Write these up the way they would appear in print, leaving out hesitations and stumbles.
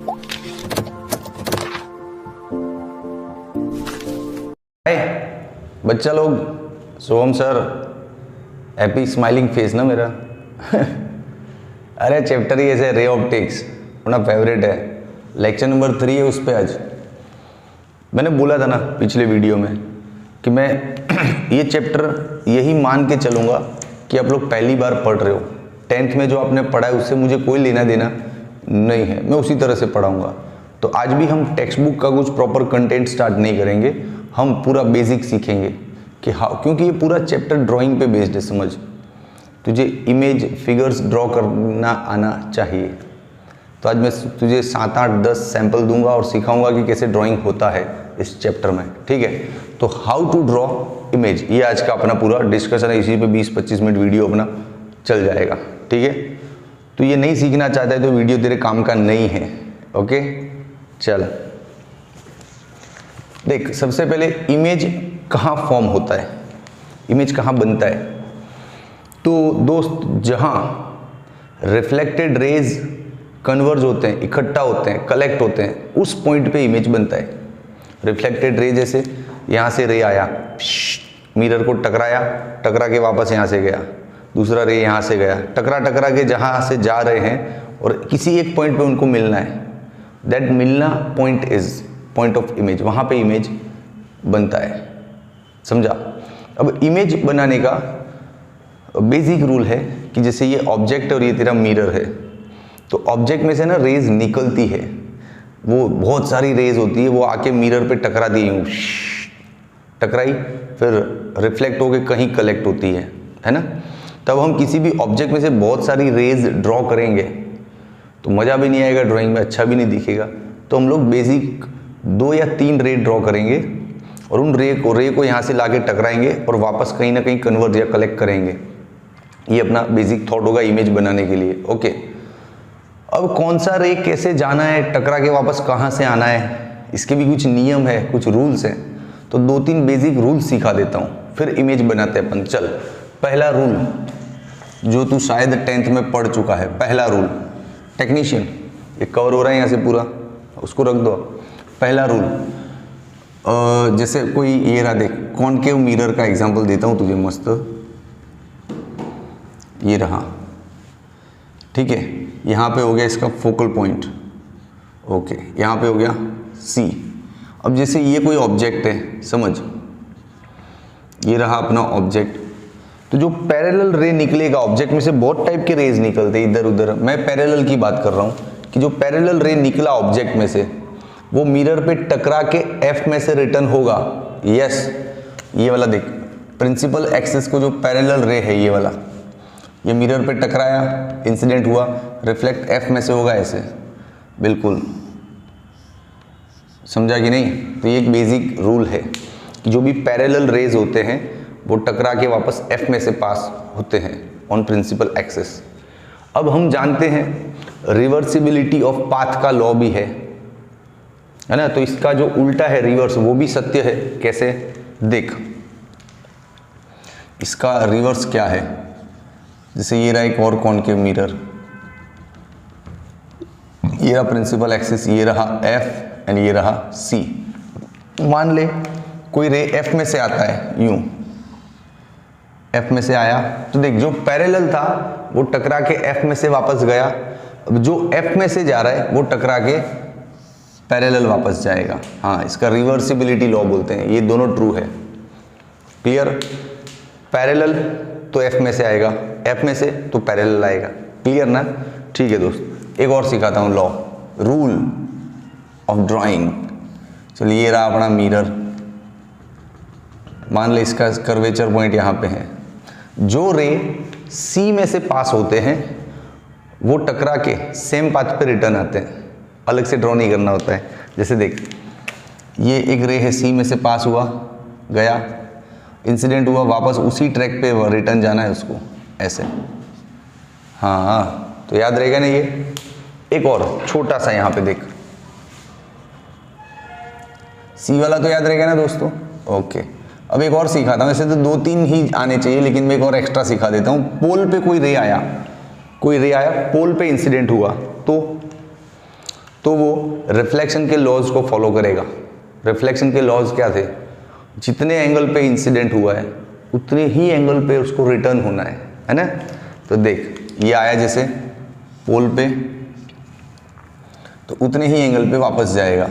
हाय बच्चा लोग, सोहम sir, happy smiling face ना मेरा। अरे चैप्टर ही ऐसे रे ऑप्टिक्स अपना फेवरेट है, लेक्चर नंबर 3 है उस पे। आज मैंने बोला था ना पिछले वीडियो में कि मैं ये चैप्टर यही मान के चलूँगा कि आप लोग पहली बार पढ़ रहे हो। 10th में जो आपने पढ़ा है उससे मुझे कोई लेना देना नहीं है, मैं उसी तरह से पढ़ाऊँगा। तो आज भी हम टेक्स्ट बुक का कुछ प्रॉपर कंटेंट स्टार्ट नहीं करेंगे, हम पूरा बेसिक सीखेंगे कि हाँ, क्योंकि ये पूरा चैप्टर ड्राइंग पे बेस्ड है। समझ, तुझे इमेज फिगर्स ड्रॉ करना आना चाहिए। तो आज मैं तुझे 7, 8, 10 सैंपल दूंगा और सिखाऊंगा कि कैसे ड्राइंग होता है इस चैप्टर में, ठीक है। तो हाउ टू ड्रॉ इमेज, ये आज का अपना पूरा डिस्कशन है। इसी पे 20-25 मिनट वीडियो अपना चल जाएगा, ठीक है। तो ये नहीं सीखना चाहता है तो वीडियो तेरे काम का नहीं है, ओके। चल देख, सबसे पहले इमेज कहाँ फॉर्म होता है, इमेज कहाँ बनता है। तो दोस्त, जहाँ रिफ्लेक्टेड रेज कन्वर्ज होते हैं, इकट्ठा होते हैं, कलेक्ट होते हैं, उस पॉइंट पे इमेज बनता है। रिफ्लेक्टेड रे, जैसे यहाँ से रे आया, मिरर को टकराया, टकरा के वापस यहाँ से गया, दूसरा रे यहाँ से गया, टकरा के जहाँ से जा रहे हैं और किसी एक पॉइंट पे उनको मिलना है, दैट मिलना point is point of image, वहाँ पे इमेज बनता है। समझा। अब इमेज बनाने का बेसिक रूल है कि जैसे ये ऑब्जेक्ट और ये तेरा मिरर है, तो ऑब्जेक्ट में से ना रेज निकलती है, वो बहुत सारी रेज होती है, वो आके मिरर पे टकराती है, टकराई, फिर रिफ्लेक्ट होके कहीं कलेक्ट होती है ना। तब हम किसी भी ऑब्जेक्ट में से बहुत सारी रेज ड्रॉ करेंगे तो मज़ा भी नहीं आएगा, ड्राइंग में अच्छा भी नहीं दिखेगा। तो हम लोग बेसिक 2 या 3 रे ड्रॉ करेंगे और उन रे को यहाँ से लाके टकराएंगे और वापस कहीं ना कहीं कन्वर्ट या कलेक्ट करेंगे। ये अपना बेसिक थॉट होगा इमेज बनाने के लिए, ओके। अब कौन सा रे कैसे जाना है, टकरा के वापस कहाँ से आना है, इसके भी कुछ नियम है, कुछ रूल्स हैं। तो 2-3 बेसिक रूल्स सिखा देता हूँ, फिर इमेज बनाते हैं अपन। चल, पहला रूल जो तू शायद 10th में पढ़ चुका है, पहला रूल, टेक्नीशियन, ये कवर हो रहा है यहाँ से पूरा, उसको रख दो। पहला रूल, जैसे कोई ये रहा, देख, कॉनकेव मिरर का एग्जांपल देता हूँ तुझे मस्त, ये रहा, ठीक है। यहाँ पे हो गया इसका फोकल पॉइंट, ओके, यहाँ पे हो गया C। अब जैसे ये कोई ऑब्जेक्ट है, समझ, ये रहा अपना ऑब्जेक्ट, तो जो पैरेलल रे निकलेगा, ऑब्जेक्ट में से बहुत टाइप के रेज निकलते इधर उधर, मैं पैरेलल की बात कर रहा हूँ कि जो पैरेलल रे निकला ऑब्जेक्ट में से वो मिरर पे टकरा के F में से रिटर्न होगा। यस, ये वाला देख, प्रिंसिपल एक्सिस को जो पैरेलल रे है, ये वाला, ये मिरर पे टकराया, इंसिडेंट हुआ, रिफ्लेक्ट F में से होगा ऐसे, बिल्कुल समझा कि नहीं। तो ये एक बेसिक रूल है कि जो भी पैरेलल रेज होते हैं वो टकरा के वापस F में से पास होते हैं ऑन प्रिंसिपल एक्सिस। अब हम जानते हैं रिवर्सिबिलिटी ऑफ पाथ का लॉ भी है ना। तो इसका जो उल्टा है, रिवर्स, वो भी सत्य है। कैसे, देख, इसका रिवर्स क्या है। जैसे ये रहा एक और कॉनकेव मिरर, ये रहा प्रिंसिपल एक्सिस, ये रहा F एंड ये रहा C। मान ले कोई रे F में से आता है, यूं F में से आया, तो देख, जो पैरेलल था वो टकरा के F में से वापस गया, अब जो F में से जा रहा है वो टकरा के पैरेलल वापस जाएगा। हाँ, इसका रिवर्सिबिलिटी लॉ बोलते हैं। ये दोनों ट्रू है, क्लियर। पैरेलल तो F में से आएगा, F में से तो पैरेलल आएगा, क्लियर ना। ठीक है दोस्त, एक और सिखाता हूँ लॉ, रूल ऑफ ड्राइंग। चलिए, ये रहा अपना मिरर, मान ले इसका कर्वेचर पॉइंट यहाँ पे है। जो रे C में से पास होते हैं वो टकरा के सेम पाथ पे रिटर्न आते हैं, अलग से ड्रॉ नहीं करना होता है। जैसे देख, ये एक रे है, C में से पास हुआ, गया, इंसिडेंट हुआ, वापस उसी ट्रैक पे रिटर्न जाना है उसको, ऐसे। हाँ, तो याद रहेगा ना ये। एक और छोटा सा यहाँ पे देख, C वाला तो याद रहेगा ना दोस्तों, ओके। अब एक और सिखाता हूँ, ऐसे तो 2-3 ही आने चाहिए, लेकिन मैं एक और एक्स्ट्रा सिखा देता हूँ। पोल पे कोई रे आया, पोल पे इंसिडेंट हुआ, तो तो वो रिफ्लेक्शन के लॉज को फॉलो करेगा। रिफ्लेक्शन के लॉज क्या थे? जितने एंगल पे इंसिडेंट हुआ है उतने ही एंगल पे उसको रिटर्न होना है ना। तो देख ये आया जैसे पोल पे, तो उतने ही एंगल पे वापस जाएगा।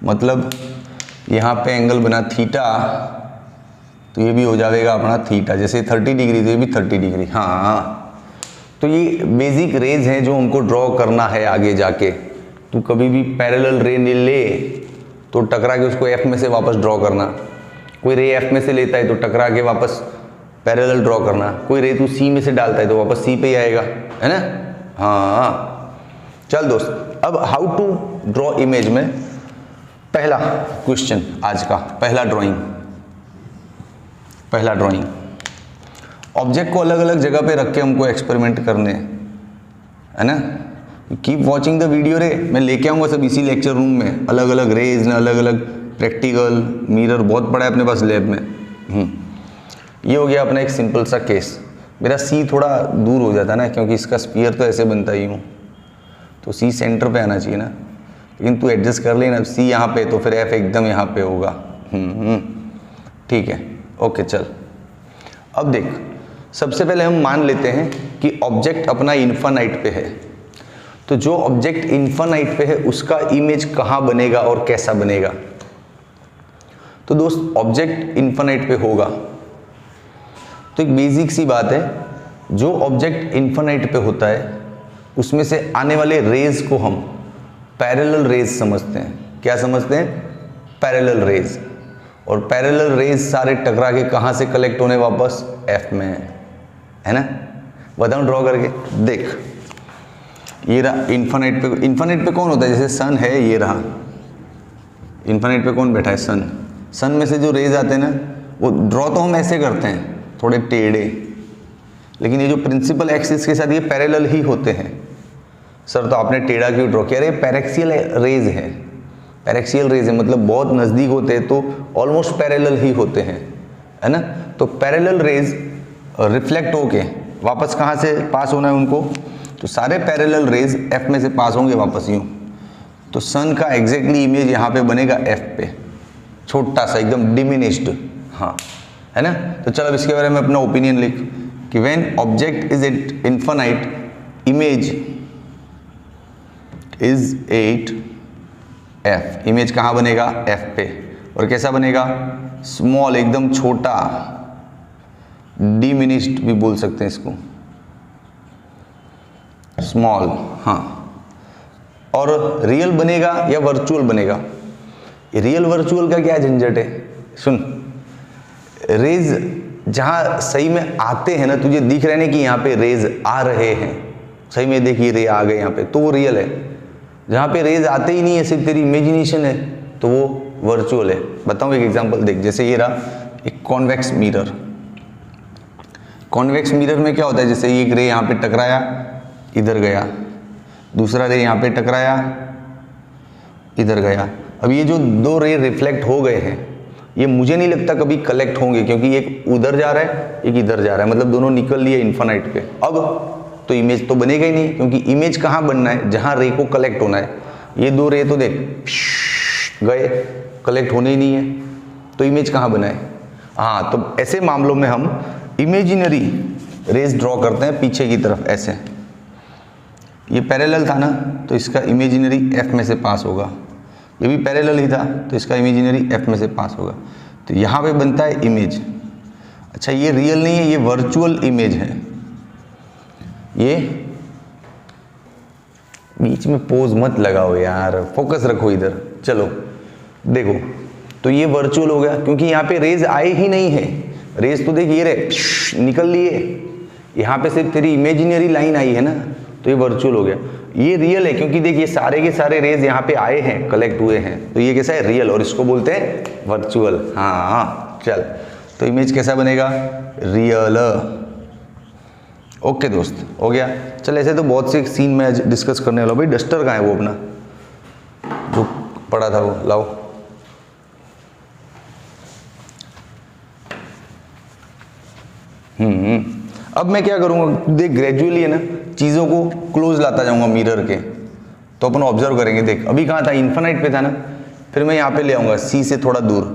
मतलब यहाँ पे एंगल बना थीटा, तो ये भी हो जाएगा अपना थीटा। जैसे 30 डिग्री तो ये भी 30 डिग्री। हाँ, तो ये बेसिक रेज हैं जो हमको ड्रॉ करना है आगे जाके। तू कभी भी पैरेलल रे ले तो टकरा के उसको एफ में से वापस ड्रॉ करना। कोई रे एफ में से लेता है तो टकरा के वापस पैरेलल ड्रॉ करना। कोई रे तू सी में से डालता है तो वापस सी पे ही आएगा, है ना। हाँ चल दोस्त, अब हाउ टू ड्रॉ इमेज में पहला क्वेश्चन आज का, पहला ड्राइंग। ऑब्जेक्ट को अलग अलग जगह पे रख के हमको एक्सपेरिमेंट करने हैं, है ना। कीप वॉचिंग द वीडियो रे, मैं लेके आऊँगा सब इसी लेक्चर रूम में, अलग अलग रेज, अलग अलग प्रैक्टिकल, मिरर बहुत पड़ा है अपने पास लैब में। ये हो गया अपना एक सिंपल सा केस। मेरा सी थोड़ा दूर हो जाता ना, क्योंकि इसका स्पीयर तो ऐसे बनता ही हूँ, तो सी सेंटर पे आना चाहिए ना। लेकिन तू एडजस्ट कर लेना, सी यहाँ पे तो फिर एफ एकदम यहाँ पे होगा। ठीक है, ओके चल। अब देख, सबसे पहले हम मान लेते हैं कि ऑब्जेक्ट अपना इन्फानाइट पे है। तो जो ऑब्जेक्ट इन्फानाइट पे है उसका इमेज कहाँ बनेगा और कैसा बनेगा? तो दोस्त, ऑब्जेक्ट इन्फानाइट पे होगा तो एक बेसिक सी बात है, जो ऑब्जेक्ट इन्फानाइट पे होता है उसमें से आने वाले रेज को हम पैरेलल रेज समझते हैं। क्या समझते हैं? Parallel raise. और पैरेलल रेज सारे टकरा के कहाँ से कलेक्ट होने वापस? एफ में, है ना। बताऊँ ड्रॉ करके? देख, ये रहा इन्फानाइट पे। इन्फानाइट पे कौन होता है? जैसे सन है, ये रहा इन्फानाइट पे कौन बैठा है? सन। सन में से जो रेज आते हैं ना, वो ड्रॉ तो हम ऐसे करते हैं, थोड़े टेढ़े, लेकिन ये जो प्रिंसिपल एक्सिस के साथ ये पैरेलल ही होते हैं। सर तो आपने टेढ़ा क्यों ड्रॉ किया? अरे पैरेक्सियल रेज है, पैरेक्सियल रेज है, मतलब बहुत नज़दीक होते हैं तो ऑलमोस्ट पैरेलल ही होते हैं, है ना। तो पैरेलल रेज रिफ्लेक्ट होके वापस कहाँ से पास होना है उनको? तो सारे पैरेलल रेज एफ में से पास होंगे वापस यूँ। तो सन का एग्जैक्टली इमेज यहाँ पे बनेगा एफ पे, छोटा सा एकदम डिमिनिश्ड, हाँ, है ना। तो चल अब इसके बारे में अपना ओपिनियन लिख कि when object is infinite, image is at F. Image कहाँ बनेगा? एफ पे। और कैसा बनेगा? स्मॉल, एकदम छोटा, डिमिनिश्ड भी बोल सकते हैं इसको, स्मॉल। हाँ, और रियल बनेगा या वर्चुअल बनेगा? रियल वर्चुअल का क्या झंझट है? सुन, रेज जहाँ सही में आते हैं ना, तुझे दिख रहे हैं कि यहाँ पे रेज आ रहे हैं, सही में देखिए रे आ गए यहाँ पे, तो वो रियल है। जहाँ पे रेज आते ही नहीं है, सिर्फ तेरी इमेजिनेशन है, तो वो वर्चुअल है। बताऊँ एक एग्जांपल देख, जैसे ये रहा एक कॉन्वेक्स मिरर। कॉन्वेक्स मिरर में क्या होता है? जैसे एक रे यहाँ पे टकराया, इधर गया, दूसरा रे यहाँ पे टकराया, इधर गया। अब ये जो दो रे रिफ्लेक्ट हो गए हैं, ये मुझे नहीं लगता कभी कलेक्ट होंगे, क्योंकि एक उधर जा रहा है, एक इधर जा रहा है, मतलब दोनों निकल लिए इन्फानाइट पे। अब तो इमेज तो बनेगा ही नहीं, क्योंकि इमेज कहाँ बनना है? जहाँ रे को कलेक्ट होना है। ये दो रे तो देख गए, कलेक्ट होने ही नहीं है, तो इमेज कहाँ बना है? हाँ, तो ऐसे मामलों में हम इमेजिनरी रेज ड्रॉ करते हैं पीछे की तरफ ऐसे। ये पैरेलल था ना, तो इसका इमेजिनरी एफ में से पास होगा। ये भी पैरेलल ही था, तो इसका इमेजिनरी एफ में से पास होगा। तो यहाँ पे बनता है इमेज। अच्छा, ये रियल नहीं है, ये वर्चुअल इमेज है। ये बीच में पोज मत लगाओ यार, फोकस रखो इधर। चलो देखो, तो ये वर्चुअल हो गया, क्योंकि यहाँ पे रेज आए ही नहीं है। रेज तो देख ये रे निकल लिए, यहाँ पे सिर्फ तेरी इमेजिनरी लाइन आई है ना, तो ये वर्चुअल हो गया। ये रियल है, क्योंकि देख ये सारे के सारे रेज यहाँ पे आए हैं, कलेक्ट हुए हैं, तो ये कैसा है? रियल, और इसको बोलते हैं वर्चुअल। हाँ चल, तो इमेज कैसा बनेगा? रियल। ओके दोस्त, हो गया। चल, ऐसे तो बहुत से सीन में आज डिस्कस करने वाला हूँ। भाई डस्टर कहाँ है? वो अपना जो पड़ा था वो लाओ। अब मैं क्या करूँगा? देख ग्रेजुअली है ना, चीज़ों को क्लोज लाता जाऊँगा मिरर के। तो अपन ऑब्जर्व करेंगे, देख अभी कहाँ था, इन्फिनाइट पे था ना, फिर मैं यहाँ पे ले आऊँगा सी से थोड़ा दूर,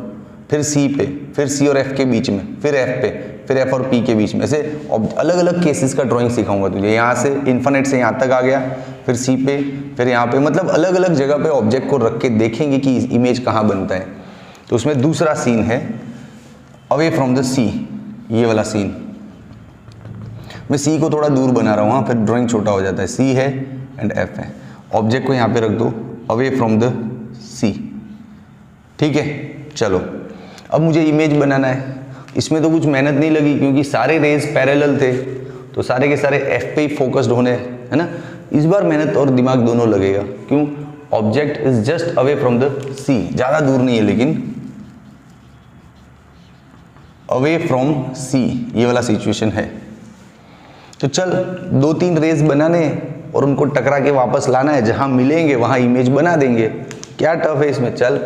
फिर सी पे, फिर सी और एफ के बीच में, फिर एफ पे, फिर एफ और पी के बीच में, ऐसे अलग अलग केसेस का ड्राइंग सिखाऊंगा तुझे। यहाँ से इन्फिनाइट से यहाँ तक आ गया, फिर सी पे, फिर यहाँ पे, मतलब अलग अलग जगह पे ऑब्जेक्ट को रख के देखेंगे कि इमेज कहाँ बनता है। तो उसमें दूसरा सीन है अवे फ्रॉम द सी, ये वाला सीन। मैं सी को थोड़ा दूर बना रहा हूँ, हाँ, फिर ड्राइंग छोटा हो जाता है। सी है एंड एफ है, ऑब्जेक्ट को यहाँ पे रख दो अवे फ्रॉम द सी, ठीक है। चलो अब मुझे इमेज बनाना है, इसमें तो कुछ मेहनत नहीं लगी क्योंकि सारे रेज पैरेलल थे, तो सारे के सारे एफ पे ही फोकस्ड होने, है ना। इस बार मेहनत और दिमाग दोनों लगेगा, क्यों, object is just away from the C, ज़्यादा दूर नहीं है लेकिन अवे फ्रॉम सी, ये वाला सिचुएशन है। तो चल 2-3 रेज बनाने और उनको टकरा के वापस लाना है, जहां मिलेंगे वहां इमेज बना देंगे। क्या टफ है इसमें, चल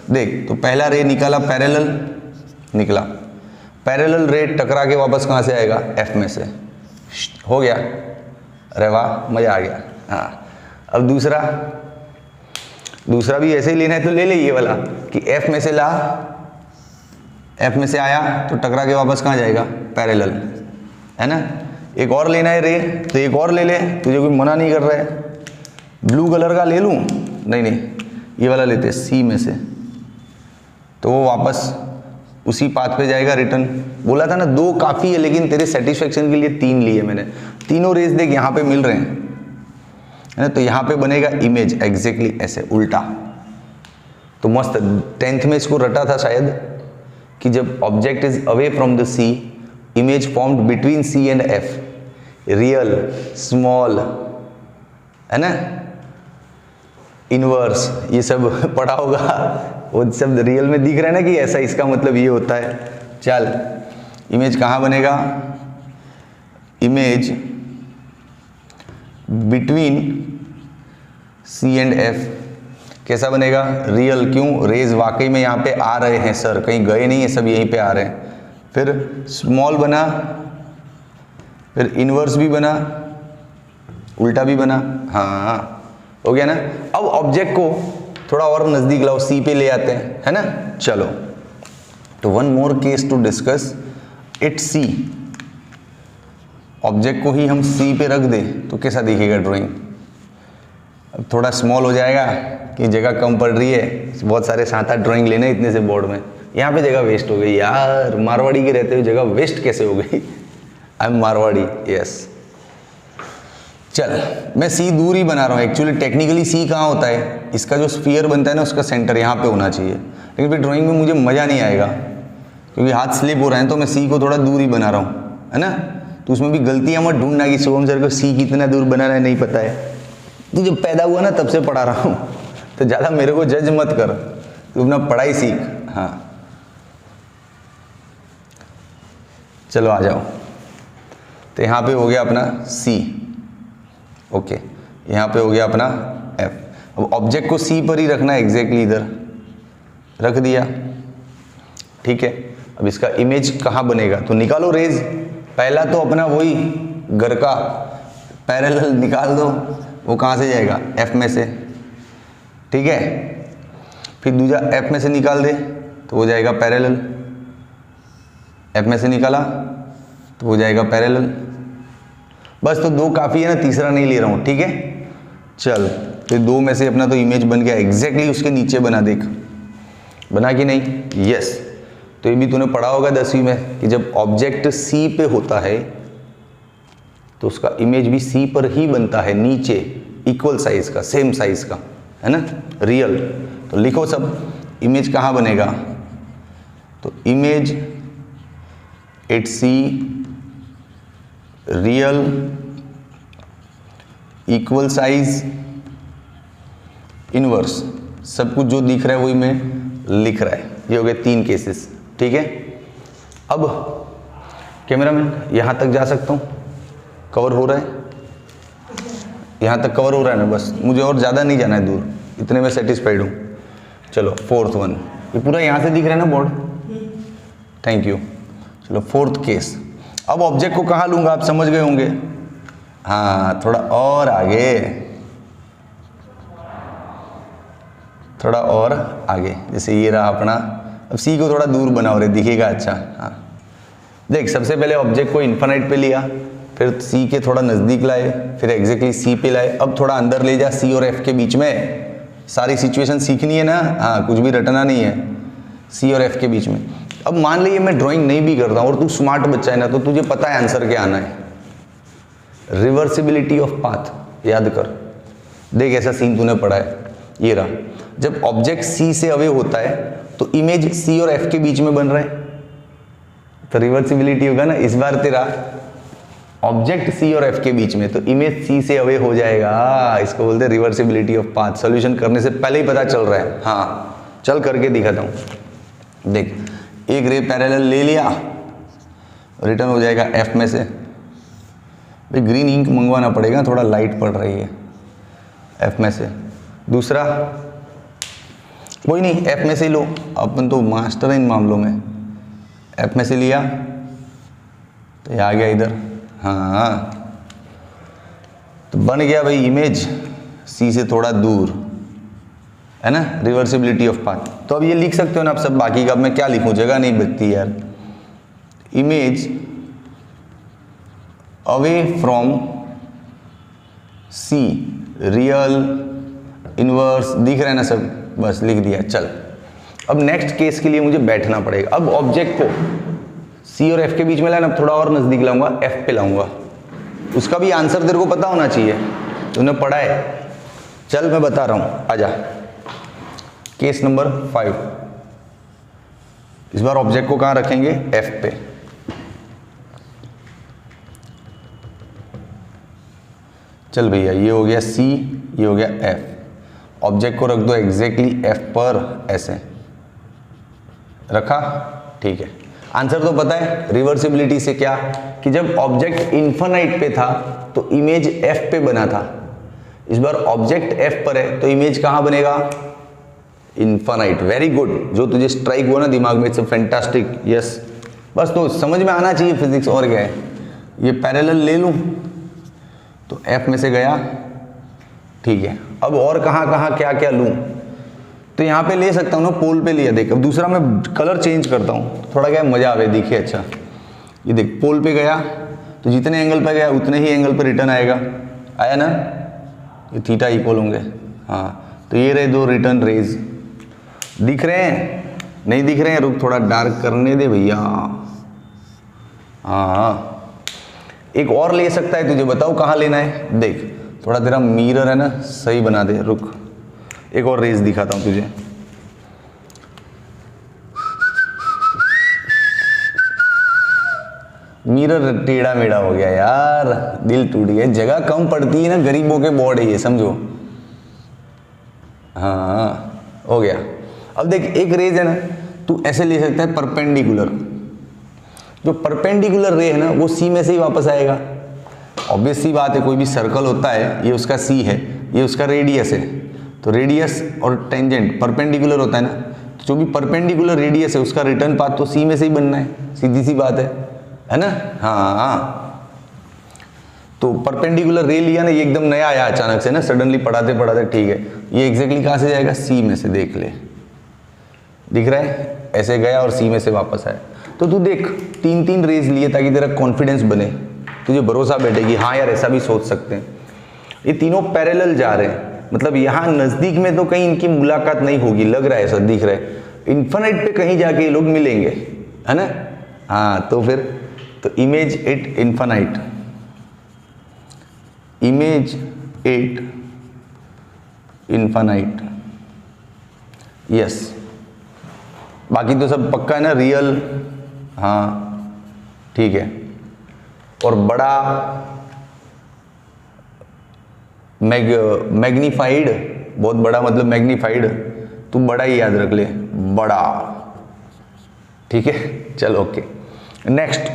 देख। तो पहला रे निकाला, पैरेलल निकला, पैरेलल रे टकरा के वापस कहां से आएगा, एफ में से, हो गया। अरे वाह, मजा आ गया। हाँ, अब दूसरा भी ऐसे ही लेना है तो ले ले ये वाला कि एफ में से ला, एफ में से आया तो टकरा के वापस कहाँ जाएगा, पैरेलल, है ना। एक और लेना है रे तो एक और ले ले, तुझे कोई मना नहीं कर रहा है। ब्लू कलर का ले लूँ, नहीं, ये वाला लेते हैं सी में से, तो वो वापस उसी पाथ पे जाएगा रिटर्न। बोला था ना 2 काफ़ी है, लेकिन तेरे सेटिस्फेक्शन के लिए 3 लिए मैंने। तीनों रेज देख यहाँ पे मिल रहे हैं, है ना। तो यहाँ पे बनेगा इमेज एग्जैक्टली ऐसे उल्टा। तो मस्त 10th में इसको रटा था शायद कि जब object is away from the C, image formed between C and F, real, small, है ना, इनवर्स, ये सब पढ़ा होगा, वो सब रियल में दिख रहा है ना कि ऐसा, इसका मतलब ये होता है। चल इमेज कहाँ बनेगा, image between C and F कैसा बनेगा, रियल। क्यों, रेज वाकई में यहाँ पे आ रहे हैं सर, कहीं गए नहीं है, सब यहीं पे आ रहे हैं। फिर स्मॉल बना, फिर इनवर्स भी बना, उल्टा भी बना, हाँ हो गया ना। अब ऑब्जेक्ट को थोड़ा और नजदीक लाओ, सी पे ले आते हैं, है ना। चलो तो one more case to discuss, at C, object को ही हम सी पे रख दें तो कैसा दिखेगा ड्राइंग। अब थोड़ा स्मॉल हो जाएगा कि जगह कम पड़ रही है, बहुत सारे 7-8 ड्राइंग लेने इतने से बोर्ड में, यहाँ पे जगह वेस्ट हो गई यार। मारवाड़ी के रहते हुए जगह वेस्ट कैसे हो गई, आई एम मारवाड़ी, यस। चल मैं सी दूर ही बना रहा हूँ, एक्चुअली टेक्निकली सी कहाँ होता है, इसका जो स्फीयर बनता है ना उसका सेंटर यहाँ पे होना चाहिए, लेकिन फिर ड्राइंग में मुझे मज़ा नहीं आएगा क्योंकि हाथ स्लिप हो रहा है। तो मैं सी को थोड़ा दूर ही बना रहा हूँ, है ना। तो उसमें भी गलतियाँ मत ढूंढना कि शुभम सर को सी कितना दूर बनाना है नहीं पता है। तू जब पैदा हुआ ना तब से पढ़ा रहा हूँ, तो ज़्यादा मेरे को जज मत कर, तू अपना पढ़ाई सीख। हाँ चलो आ जाओ। तो यहाँ पे हो गया अपना C, ओके, यहाँ पे हो गया अपना F। अब ऑब्जेक्ट को C पर ही रखना है, एग्जैक्टली इधर रख दिया, ठीक है। अब इसका इमेज कहाँ बनेगा, तो निकालो रेज। पहला तो अपना वही घर का पैरेलल निकाल दो, वो कहाँ से जाएगा, F में से, ठीक है। फिर दूसरा F में से निकाल दे तो वो जाएगा पैरेलल, F में से निकाला तो वो जाएगा पैरेलल। बस तो 2 काफ़ी है ना, तीसरा नहीं ले रहा हूँ, ठीक है। चल तो 2 में से अपना तो इमेज बन गया, एग्जैक्टली उसके नीचे बना, देख बना कि नहीं, यस। तो ये भी तूने पढ़ा होगा 10वीं में कि जब ऑब्जेक्ट C पे होता है तो उसका इमेज भी C पर ही बनता है, नीचे इक्वल साइज का, सेम साइज का, है ना, रियल। तो लिखो सब, इमेज कहाँ बनेगा, तो image at C real equal size inverse, सब कुछ जो दिख रहा है वही में लिख रहा है। ये हो गए 3 केसेस, ठीक है। अब कैमरामैन यहाँ तक जा सकता हूँ, कवर हो रहा है, यहाँ तक कवर हो रहा है ना, बस मुझे और ज़्यादा नहीं जाना है दूर, इतने में सेटिस्फाइड हूँ। चलो 4th वन, ये पूरा यहाँ से दिख रहा है ना बोर्ड, थैंक यू। चलो 4th केस। अब ऑब्जेक्ट को कहाँ लूँगा आप समझ गए होंगे, हाँ थोड़ा और आगे, थोड़ा और आगे, जैसे ये रहा अपना। अब सी को थोड़ा दूर बनाओ रे, दिखेगा अच्छा। हाँ देख, सबसे पहले ऑब्जेक्ट को इन्फिनिट पे लिया, फिर सी के थोड़ा नज़दीक लाए, फिर एग्जैक्टली सी पे लाए। अब थोड़ा अंदर ले जा, सी और एफ के बीच में। सारी सिचुएशन सीखनी है ना, हाँ कुछ भी रटना नहीं है, सी और एफ के बीच में। अब मान लीजिए मैं ड्राइंग नहीं भी करता हूँ और तू स्मार्ट बच्चा है ना, तो तुझे पता है आंसर क्या आना है। रिवर्सिबिलिटी ऑफ पाथ याद कर। देख ऐसा सीन तूने पढ़ा है, ये रहा। जब ऑब्जेक्ट सी से अवे होता है तो इमेज सी और एफ के बीच में बन रहा है, तो रिवर्सिबिलिटी होगा ना। इस बार तेरा ऑब्जेक्ट सी और एफ के बीच में, तो इमेज सी से अवे हो जाएगा। इसको बोलते हैं रिवर्सिबिलिटी ऑफ पाथ। सॉल्यूशन करने से पहले ही पता चल रहा है। हाँ चल करके दिखाता हूँ। देख, एक रे पैरेलल ले लिया, रिटर्न हो जाएगा एफ में से। भाई ग्रीन इंक मंगवाना पड़ेगा, थोड़ा लाइट पड़ रही है। एफ में से दूसरा, कोई नहीं एफ में से लो, अपन तो मास्टर है इन मामलों में। एफ में से लिया तो ये आ गया इधर। हाँ तो बन गया भाई इमेज सी से थोड़ा दूर, है ना, रिवर्सिबिलिटी ऑफ पाथ। तो अब ये लिख सकते हो ना आप सब, बाकी का अब मैं क्या लिखूं, जगह नहीं बचती यार। Image away from C, real, inverse, दिख रहा है ना सब, बस लिख दिया। चल अब नेक्स्ट केस के लिए मुझे बैठना पड़ेगा। अब ऑब्जेक्ट को सी और एफ के बीच में लाना, अब थोड़ा और नजदीक लाऊंगा, एफ पे लाऊंगा। उसका भी आंसर तेरे को पता होना चाहिए, तूने पढ़ा है। चल मैं बता रहा हूं, आजा। Case number 5। इस बार ऑब्जेक्ट को कहां रखेंगे, एफ पे। चल भैया, ये हो गया सी, ये हो गया एफ। ऑब्जेक्ट को रख दो एग्जैक्टली एफ पर, ऐसे रखा, ठीक है। आंसर तो पता है रिवर्सिबिलिटी से क्या, कि जब ऑब्जेक्ट इन्फिनिट पे था तो इमेज एफ पे बना था। इस बार ऑब्जेक्ट एफ पर है तो इमेज कहां बनेगा, इन्फिनिट। वेरी गुड, जो तुझे स्ट्राइक हुआ ना दिमाग में, इट्स फैंटास्टिक, यस। बस तो समझ में आना चाहिए फिजिक्स, और क्या है। ये पैरेलल ले लूं तो एफ में से गया, ठीक है। अब और कहां कहां क्या क्या लूं, तो यहाँ पे ले सकता हूँ ना, पोल पे लिया। देख अब दूसरा मैं कलर चेंज करता हूँ, थोड़ा क्या मजा आवे, दिखे अच्छा। ये देख पोल पे गया तो जितने एंगल पे गया उतने ही एंगल पे रिटर्न आएगा, आया ना। ये थीटा इक्वल होंगे, हाँ। तो ये रहे दो रिटर्न रेज, दिख रहे हैं, नहीं दिख रहे हैं, रुक थोड़ा डार्क करने दे भैया। हाँ एक और ले सकता है, तुझे बताओ कहाँ लेना है। देख थोड़ा तेरा मिरर है ना, सही बना दे, रुक एक और रेस दिखाता हूं तुझे। मिरर टेढ़ा मेढ़ा हो गया यार, दिल टूट गया। जगह कम पड़ती है ना, गरीबों के बोर्ड है ये, समझो। हाँ हो गया। अब देख एक रेज है ना, तू ऐसे ले सकता है परपेंडिकुलर। जो परपेंडिकुलर रे है ना वो सी में से ही वापस आएगा। ऑब्वियस सी बात है, कोई भी सर्कल होता है, ये उसका सी है, ये उसका रेडियस है, तो रेडियस और टेंजेंट परपेंडिकुलर होता है ना, तो जो भी परपेंडिकुलर रेडियस है उसका रिटर्न पाथ तो सी में से ही बनना है, सीधी सी बात है ना। हाँ तो परपेंडिकुलर रे लिया ना, ये एकदम नया आया अचानक से ना, सडनली पढ़ाते पढ़ाते, ठीक है। ये एग्जैक्टली कहाँ से जाएगा, सी में से, देख ले, दिख रहा है, ऐसे गया और सी में से वापस आया। तो तू देख तीन तीन रेज लिए ताकि तेरा कॉन्फिडेंस बने, तुझे भरोसा बैठे कि हाँ यार ऐसा भी सोच सकते हैं। ये तीनों पैरेलल जा रहे हैं, मतलब यहाँ नजदीक में तो कहीं इनकी मुलाकात नहीं होगी, लग रहा है ऐसा, दिख रहा है। इन्फिनिट पे कहीं जाके ये लोग मिलेंगे, है ना। हाँ तो फिर तो image it infinite, image it infinite, yes. बाकी तो सब पक्का है ना, रियल, हाँ ठीक है। और बड़ा मैग्नीफाइड, बहुत बड़ा मतलब मैग्नीफाइड, तू बड़ा ही याद रख ले, बड़ा, ठीक है। चल ओके, नेक्स्ट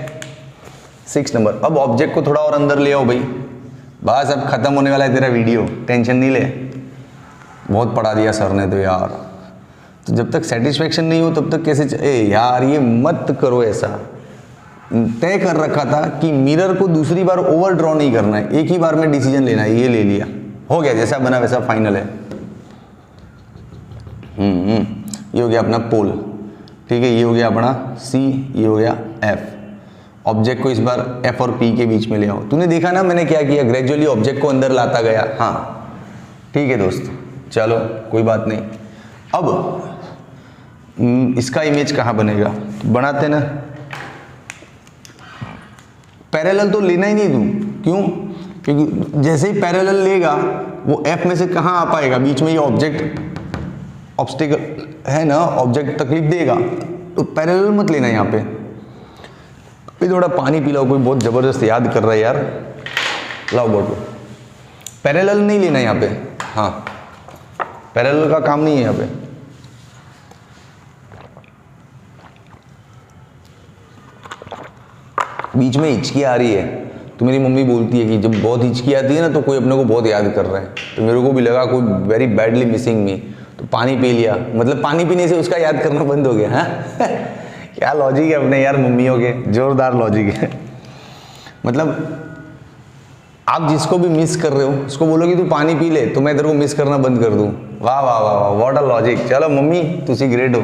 6 नंबर। अब ऑब्जेक्ट को थोड़ा और अंदर ले आओ भाई, बस अब खत्म होने वाला है तेरा वीडियो, टेंशन नहीं ले, बहुत पढ़ा दिया सर ने तो यार। तो जब तक सेटिस्फेक्शन नहीं हो तब तक कैसे यार ये मत करो ऐसा। तय कर रखा था कि मिरर को दूसरी बार ओवर ड्रॉ नहीं करना है, एक ही बार में डिसीजन लेना है, ये ले लिया, हो गया, जैसा बना वैसा फाइनल है। ये हो गया अपना पोल, ठीक है, ये हो गया अपना C, ये हो गया F। ऑब्जेक्ट को इस बार F और P के बीच में ले आओ। तूने देखा ना मैंने क्या किया, ग्रेजुअली ऑब्जेक्ट को अंदर लाता गया। हाँ ठीक है दोस्त, चलो कोई बात नहीं। अब इसका इमेज कहाँ बनेगा, बनाते ना। पैरेलल तो लेना ही नहीं तू, क्यों? क्योंकि जैसे ही पैरेलल लेगा वो F में से कहाँ आ पाएगा, बीच में ये ऑब्जेक्ट ऑब्स्टिकल है ना, ऑब्जेक्ट तकलीफ देगा, तो पैरेलल मत लेना यहाँ पे। अभी थोड़ा पानी पी लो, कोई बहुत जबरदस्त याद कर रहा है यार, लाओ बोटल। पैरेलल नहीं लेना यहाँ पे, हाँ पैरेलल का काम नहीं है यहाँ पे। बीच में हिचकी आ रही है, तो मेरी मम्मी बोलती है कि जब बहुत हिचकी आती है ना तो कोई अपने को बहुत याद कर रहा है, तो मेरे को भी लगा कोई वेरी बैडली मिसिंग मी, तो पानी पी लिया, मतलब पानी पीने से उसका याद करना बंद हो गया। हाँ क्या लॉजिक है अपने यार मम्मियों के, जोरदार लॉजिक है। मतलब आप जिसको भी मिस कर रहे हो उसको बोलो कि तू पानी पी ले, तो मैं तेरे को मिस करना बंद कर दूं। वाह वाह वाह वाह, व्हाट अ लॉजिक। चलो मम्मी तुसी ग्रेट हो।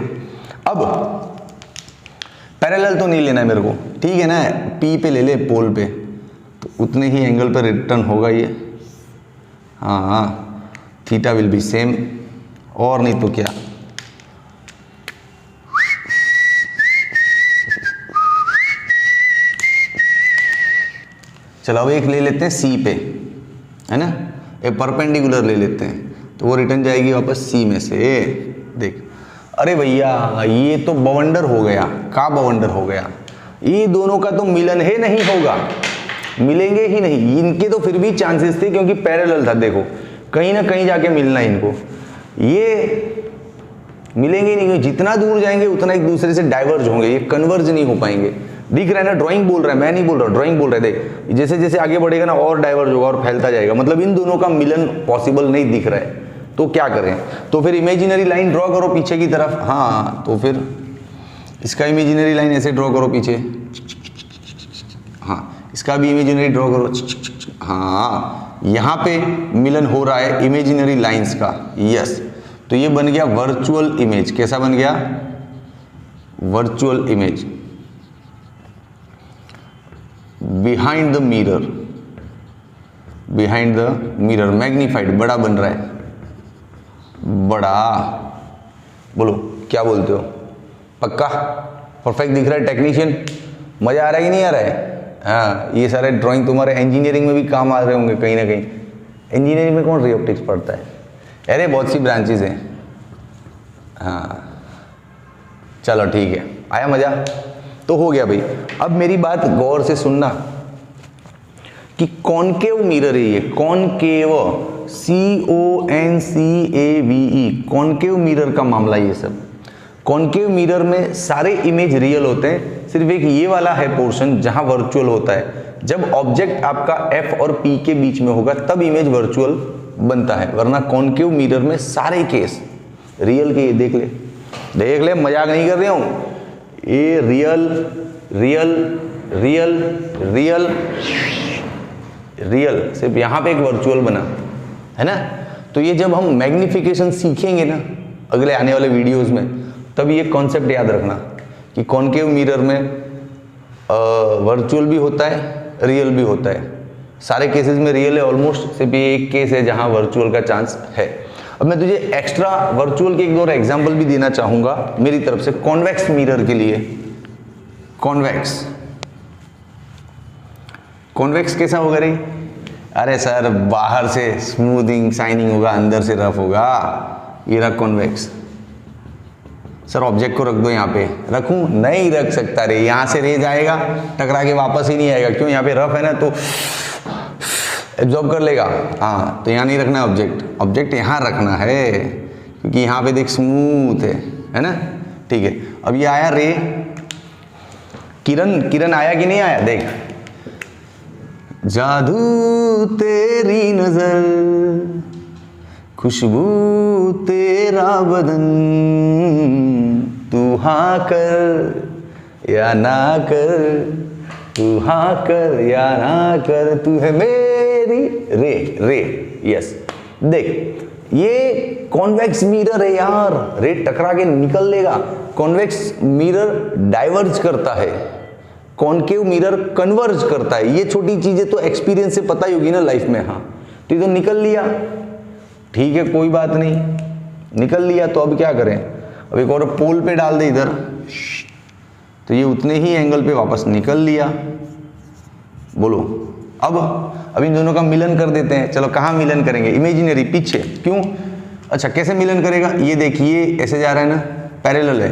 अब पैरेलल तो नहीं लेना है मेरे को, ठीक है ना, पी पे ले ले, पोल पे, तो उतने ही एंगल पर रिटर्न होगा ये। हाँ थीटा विल बी सेम, और नहीं तो क्या। चलो अब एक ले लेते हैं सी पे, है ना, एक परपेंडिकुलर ले लेते हैं, तो वो रिटर्न जाएगी वापस सी में से। देख, अरे भैया ये तो बवंडर हो गया, का बवंडर हो गया, ये दोनों का तो मिलन ही नहीं होगा, मिलेंगे ही नहीं। इनके तो फिर भी चांसेस थे क्योंकि पैरेलल था, देखो कहीं ना कहीं जाके मिलना है इनको, ये मिलेंगे ही नहीं, जितना दूर जाएंगे उतना एक दूसरे से डाइवर्ज होंगे, ये कन्वर्ज नहीं हो पाएंगे। दिख रहा है ना, ड्राइंग बोल रहा है, मैं नहीं बोल रहा, ड्राइंग बोल रहा है। देख जैसे जैसे आगे बढ़ेगा ना और डाइवर्ज होगा और फैलता जाएगा, मतलब इन दोनों का मिलन पॉसिबल नहीं दिख रहा है, तो क्या करें? तो फिर इमेजिनरी लाइन ड्रॉ करो पीछे की तरफ। हाँ तो फिर इसका इमेजिनरी लाइन ऐसे ड्रॉ करो पीछे, हाँ इसका भी इमेजिनरी ड्रॉ करो। हाँ यहाँ पे मिलन हो रहा है इमेजिनरी लाइंस का, यस। तो ये बन गया वर्चुअल इमेज। कैसा बन गया? Virtual image behind the mirror, behind the mirror, magnified, बड़ा बन रहा है, बड़ा। बोलो क्या बोलते हो? पक्का परफेक्ट दिख रहा है टेक्नीशियन? मजा आ रहा है कि नहीं आ रहा है? हाँ ये सारे ड्राइंग तुम्हारे इंजीनियरिंग में भी काम आ रहे होंगे कहीं ना कहीं। इंजीनियरिंग में कौन रे ऑप्टिक्स पढ़ता है? अरे बहुत सी ब्रांचेस हैं। हाँ चलो ठीक है, आया मजा? तो हो गया भाई। अब मेरी बात गौर से सुनना कि कॉनकेव मिरर है ये, कॉनकेव, CONCAVE, कॉनकेव मिरर का मामला ये सब। कॉनकेव मिरर में सारे इमेज रियल होते हैं, सिर्फ एक ये वाला है पोर्शन जहां वर्चुअल होता है। जब ऑब्जेक्ट आपका F और P के बीच में होगा तब इमेज वर्चुअल बनता है, वरना कॉनकेव मिरर में सारे केस रियल के। ये देख ले, देख ले, मजाक नहीं कर रहा हूं, ये real real real real real, सिर्फ यहां पे एक वर्चुअल बना है ना। तो ये जब हम मैग्निफिकेशन सीखेंगे ना अगले आने वाले वीडियोस में, तब ये कॉन्सेप्ट याद रखना कि कॉनकेव मिरर में वर्चुअल भी होता है, रियल भी होता है। सारे केसेस में रियल है ऑलमोस्ट, सिर्फ ये एक केस है जहां वर्चुअल का चांस है। अब मैं तुझे एक्स्ट्रा वर्चुअल के एक दो एग्जाम्पल भी देना चाहूंगा मेरी तरफ से कॉन्वेक्स मिरर के लिए। कॉन्वेक्स, कॉन्वेक्स कैसा होगा रे? अरे सर बाहर से स्मूथिंग शाइनिंग होगा, अंदर से रफ होगा। ये रख कॉन्वेक्स। सर ऑब्जेक्ट को रख दो यहाँ पे, रखूं? नहीं रख सकता रे, यहाँ से रे जाएगा टकरा के वापस ही नहीं आएगा। क्यों? यहाँ पे रफ है ना, तो एब्जॉर्ब कर लेगा। हाँ तो यहाँ नहीं रखना है ऑब्जेक्ट, ऑब्जेक्ट यहाँ रखना है क्योंकि यहाँ पे देख स्मूथ है ना। ठीक है, अब ये आया रे, किरण, किरण आया कि नहीं आया? देख, जादू तेरी नजर, खुशबू तेरा बदन, तू हाँ कर या ना कर, तू हाँ कर या ना कर, तू है मेरी रे रे। यस, देख ये कॉन्वेक्स मिरर है यार, रे टकरा के निकल लेगा। कॉन्वेक्स मिरर डाइवर्ज करता है, कॉनकेव मिरर कन्वर्ज करता है। ये छोटी चीजें तो एक्सपीरियंस से पता ही होगी ना लाइफ में। हाँ तो ये तो निकल लिया, ठीक है कोई बात नहीं, निकल लिया तो अब क्या करें, अब एक और पोल पे डाल दे इधर, तो ये उतने ही एंगल पे वापस निकल लिया। बोलो अब इन दोनों का मिलन कर देते हैं। चलो कहाँ मिलन करेंगे, इमेजिनरी पीछे, क्यों, अच्छा कैसे मिलन करेगा, ये देखिए ऐसे जा रहा है ना, पैरेलल है,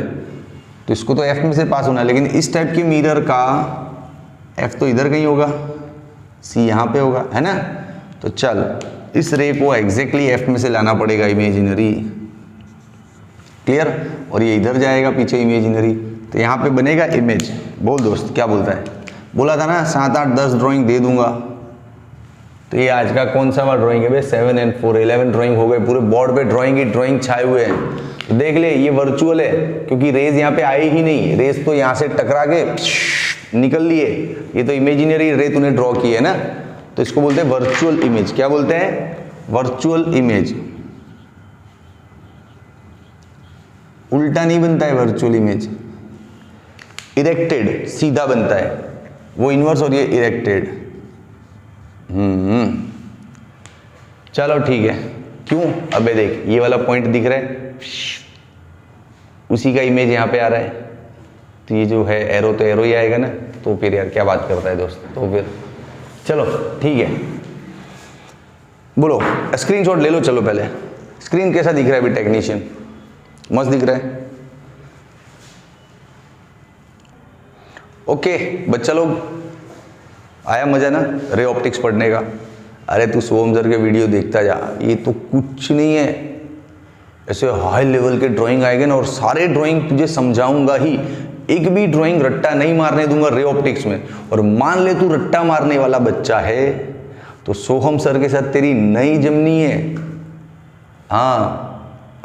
तो इसको तो एफ में से पास होना है, लेकिन इस टाइप के मिरर का एफ तो इधर कहीं होगा, सी यहाँ पे होगा, है ना। तो चल इस रे को एग्जैक्टली एफ में से लाना पड़ेगा, इमेजिनरी, क्लियर, और ये इधर जाएगा पीछे इमेजिनरी, तो यहाँ पे बनेगा इमेज। बोल दोस्त क्या बोलता है, बोला था ना 7, 8, 10 ड्राइंग दे दूंगा। तो ये आज का कौन सा वाला ड्राइंग है भाई, 7 and 4 11 ड्राइंग हो गए, पूरे बोर्ड पे ड्राइंग ही ड्राइंग छाए हुए हैं। तो देख ले ये वर्चुअल है, क्योंकि रेज यहाँ पे आई ही नहीं, रेज तो यहाँ से टकरा के निकल लिए, ये तो इमेजिनरी रे तूने ड्रॉ की है ना, तो इसको बोलते हैं वर्चुअल इमेज। क्या बोलते हैं, वर्चुअल इमेज। उल्टा नहीं बनता है वर्चुअल इमेज, इरेक्टेड सीधा बनता है, वो इनवर्स और ये इरेक्टेड। चलो ठीक है, क्यों, अबे देख ये वाला पॉइंट दिख रहा है, उसी का इमेज यहाँ पे आ रहा है, तो ये जो है एरो तो एरो ही आएगा ना, तो फिर यार क्या बात करता है दोस्त, तो फिर चलो ठीक है। बोलो स्क्रीनशॉट ले लो, चलो पहले स्क्रीन कैसा दिख रहा है अभी टेक्नीशियन, मस्त दिख रहा है। ओके बच्चा लोग, आया मजा ना रे ऑप्टिक्स पढ़ने का। अरे तू सोहम सर के वीडियो देखता जा, ये तो कुछ नहीं है, ऐसे हाई लेवल के ड्राइंग आएंगे ना, और सारे ड्राइंग तुझे समझाऊंगा ही, एक भी ड्राइंग रट्टा नहीं मारने दूंगा रे ऑप्टिक्स में। और मान ले तू रट्टा मारने वाला बच्चा है तो सोहम सर के साथ तेरी नहीं जमनी है। हाँ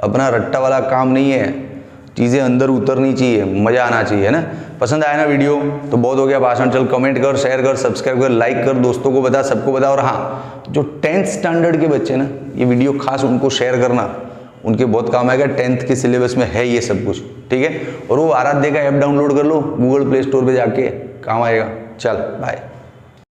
अपना रट्टा वाला काम नहीं है, चीज़ें अंदर उतरनी चाहिए, मज़ा आना चाहिए, है ना। पसंद आया ना वीडियो तो बहुत हो गया भाषण, चल कमेंट कर, शेयर कर, सब्सक्राइब कर, लाइक कर, दोस्तों को बता, सबको बता। और हाँ जो 10th स्टैंडर्ड के बच्चे ना, ये वीडियो खास उनको शेयर करना, उनके बहुत काम आएगा, 10th के सिलेबस में है ये सब कुछ, ठीक है। और वो आराध्य का ऐप डाउनलोड कर लो गूगल प्ले स्टोर पे जाके, काम आएगा। चल बाय।